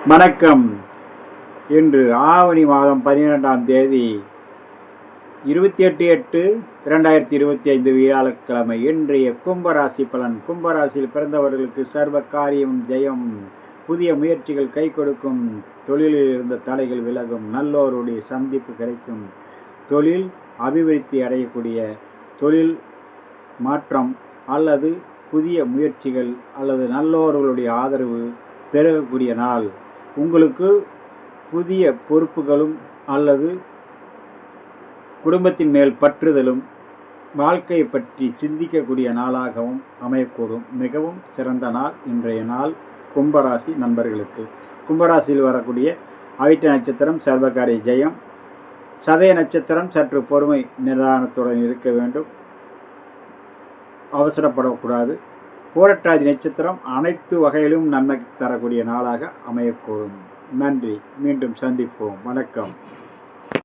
வணக்கம். இன்று ஆவணி மாதம் 12ஆம் தேதி 28/8/2025 வியாழக்கிழமை. இன்றைய கும்பராசி பலன். கும்பராசியில் பிறந்தவர்களுக்கு சர்வ காரியம் ஜெயம், புதிய முயற்சிகள் கை கொடுக்கும், தொழிலில் இருந்த தடைகள் விலகும், நல்லோருடைய சந்திப்பு கிடைக்கும், தொழில் அபிவிருத்தி அடையக்கூடிய, தொழில் மாற்றம் அல்லது புதிய முயற்சிகள் அல்லது நல்லோர்களுடைய ஆதரவு பெறக்கூடிய நாள். உங்களுக்கு புதிய பொறுப்புகளும் அல்லது குடும்பத்தின் மேல் பற்றுதலும் வாழ்க்கையை பற்றி சிந்திக்கக்கூடிய நாளாகவும் அமையக்கூடும். மிகவும் சிறந்த நாள் இன்றைய நாள் கும்பராசி நண்பர்களுக்கு. கும்பராசியில் வரக்கூடிய அவிட்ட நட்சத்திரம் சர்வகாரிய ஜெயம், சதய நட்சத்திரம் சற்று பொறுமை நிதானத்துடன் இருக்க வேண்டும், அவசரப்படக்கூடாது. பூரட்டாதி நட்சத்திரம் அனைத்து வகையிலும் நன்மை தரக்கூடிய நாளாக அமையக்கூடும். நன்றி. மீண்டும் சந்திப்போம். வணக்கம்.